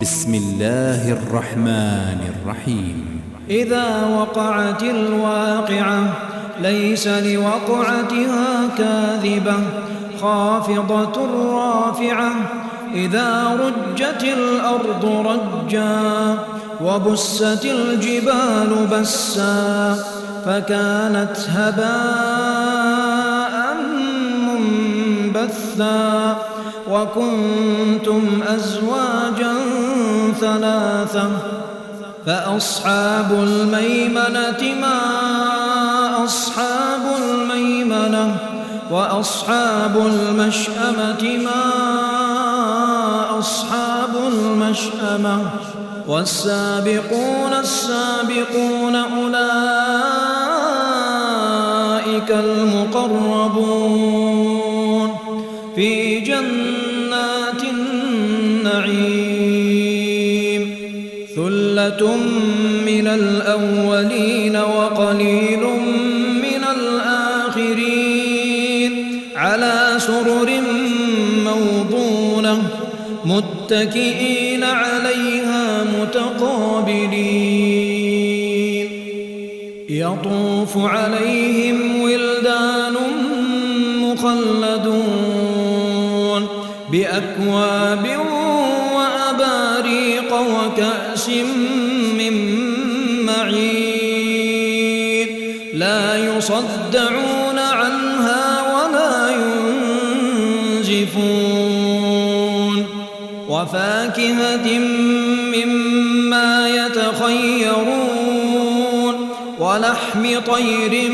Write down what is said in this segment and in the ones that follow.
بسم الله الرحمن الرحيم. إذا وقعت الواقعة ليس لوقعتها كاذبة خافضة رافعة إذا رجت الأرض رجا وبست الجبال بسا فكانت هباء منبثا وكنتم أزواجا ثلاثة فأصحاب الميمنة ما أصحاب الميمنة وأصحاب المشأمة ما أصحاب المشأمة والسابقون السابقون أولئك المقربون في جنات النعيم ثلة من الأولين وقليل من الآخرين على سرر موضونة متكئين عليها متقابلين يطوف عليهم ولدان مخلدون بأكواب وأباريق وكأس من معين لا يصدعون عنها ولا ينزفون وفاكهة مما يتخيرون ولحم طير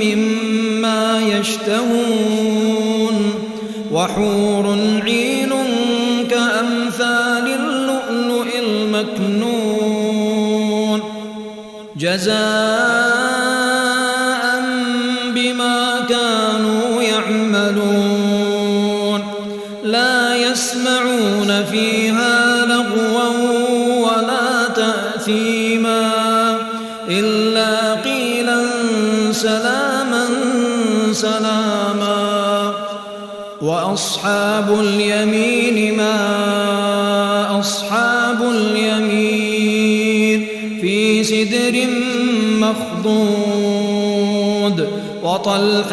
مما يشتهون وحور عين كأمثال اللؤلؤ المكنون جزاء بما كانوا يعملون لا يسمعون فيها لغوا ولا تأثيما إلا قيلا سلاما سلاما وأصحاب اليمين ما أصحاب اليمين في سدر مخضود وطلح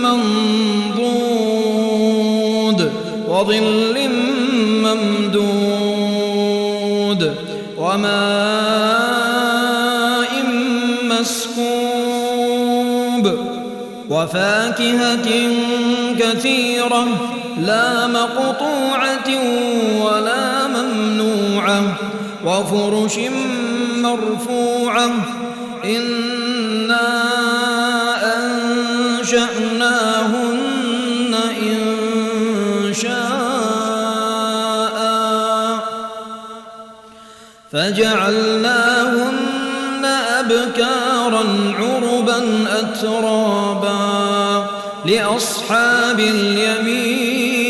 منضود وظل ممدود وماء مسكوب وفاكهة كثيرة لا مقطوعة ولا ممنوعة وفرش مرفوعة إنا أنشأناهن إنشاء فجعلناهن أبكارا عربا أترابا لأصحاب اليمين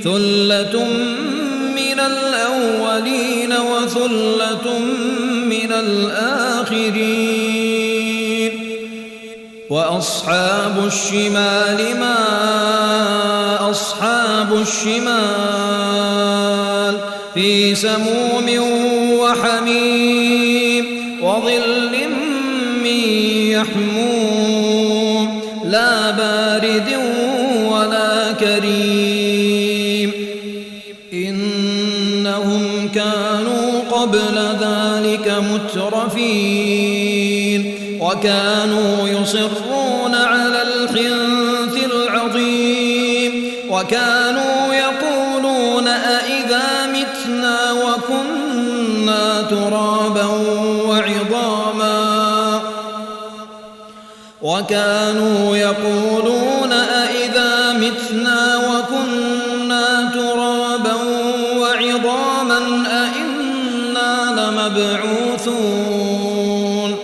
ثلة من الأولين وثلة من الآخرين وأصحاب الشمال ما أصحاب الشمال في سموم وحميم وظل من يحموم لا بارد ولا كريم إنهم كانوا قبل ذلك مترفين وكانوا يصرون على الحنث العظيم وكانوا يقولون أئذا متنا وكنا ترابا وعظاما وكانوا يقولون أئذا متنا وكنا ترابا وعظاما أئنا لمبعوثون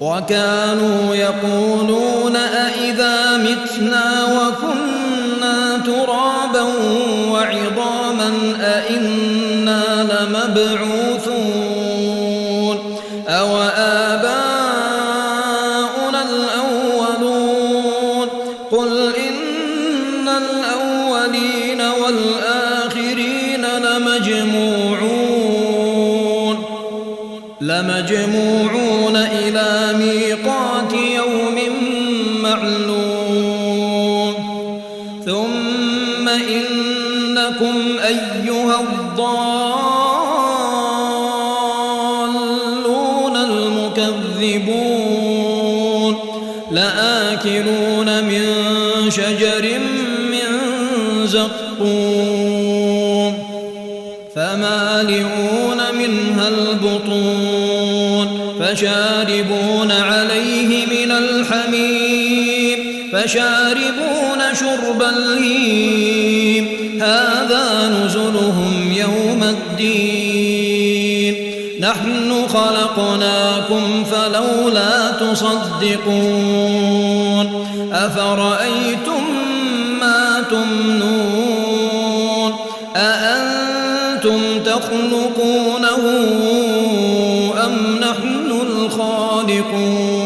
وكانوا يقولون أئذا متنا وكنا ترابا وعظاما أئنا لمبعوثون أو آباؤنا الأولون قل إن الأولين والآخرين لمجموعون إلى ميقات يوم معلوم ثم إنكم أيها الضالون المكذبون لآكلون من شجر من زقوم فمالئون منها البطون فشاربون عليه من الحميم فشاربون شرب الهيم هذا نزلهم يوم الدين نحن خلقناكم فلولا تصدقون أفرأيتم ما تمنون أأنتم تخلقونه أم نحن الخالقون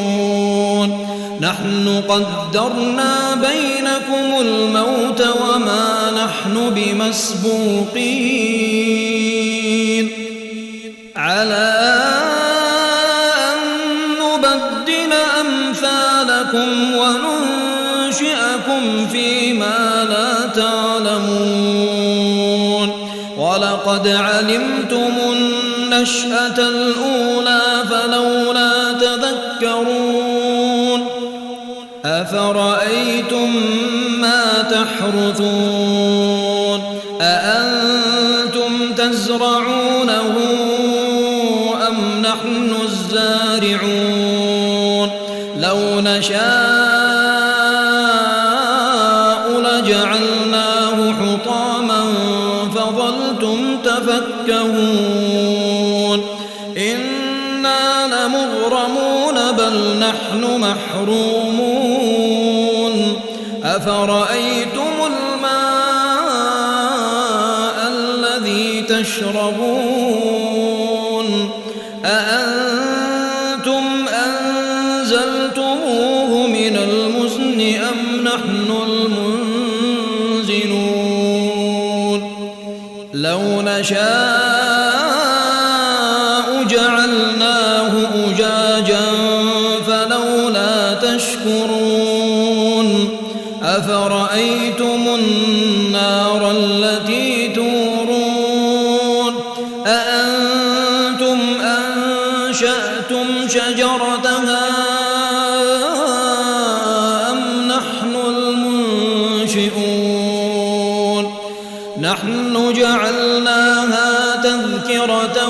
نحن قدرنا بينكم الموت وما نحن بمسبوقين على أن نبدل أمثالكم وننشئكم فيما لا تعلمون ولقد علمتم النشأة الأولى فلولا تذكرون أفرأيتم ما تحرثون أأنتم تزرعونه أم نحن الزارعون لو نشاء لجعلناه حطاما فظلتم تفكهون إنا لمغرمون بل نحن محرومون أفرأيتم الماء الذي تشربون أأنتم أنزلتموه من المزن أم نحن المنزلون لو نشاء جعلناه أجاجا فلولا تشكرون أفرأيتم النار التي تورون أأنتم أنشأتم شجرتها أم نحن المنشئون نحن جعلناها تذكرة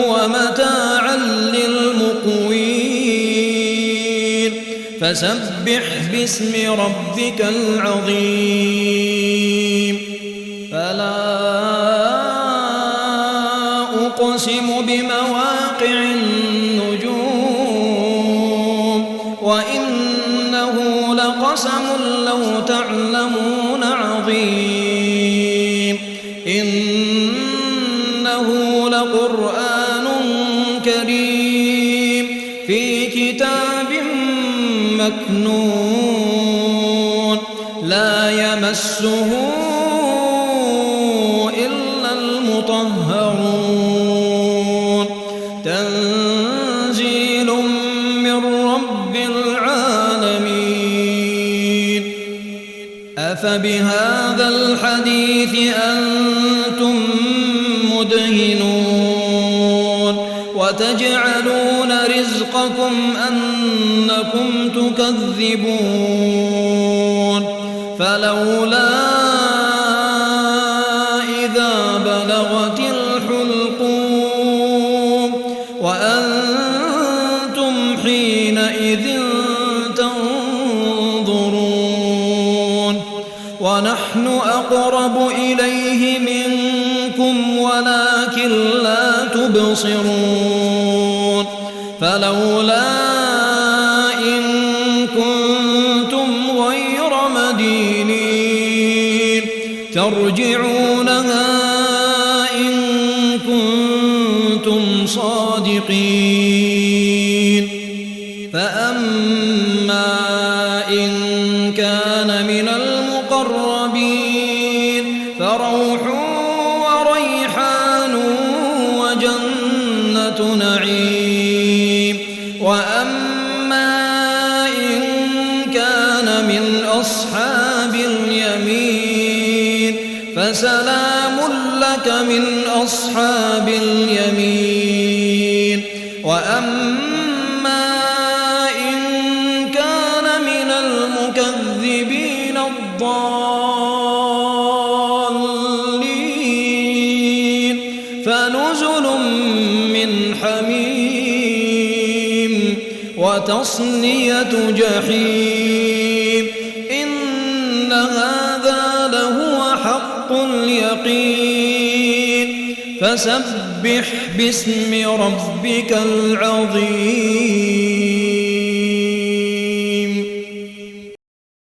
ومتاعا للمقوين فسبح باسم ربك العظيم فلا أقسم بمواقع النجوم وإنه لقسم لو تعلمون عظيم إنه لقرآن كريم في كتاب مكنون لا يمسه إلا المطهرون تنزيل من رب العالمين أفبهذا الحديث أنتم مدهنون وتجعلون رزقكم أنكم تكذبون فلولا إذا بلغت الحلقوم وأنتم حينئذ تنظرون ونحن أقرب إليه منكم ولكن لا تبصرون فلولا إن كنتم غير مدينين ترجعونها إن كنتم صادقين فأما إن كان من المقربين فروح وريحان فسلام لك من أصحاب اليمين وأما إن كان من المكذبين الضالين فنزل من حميم وتصلية جحيم إن هذا لهو حق اليقين فسبح باسم ربك العظيم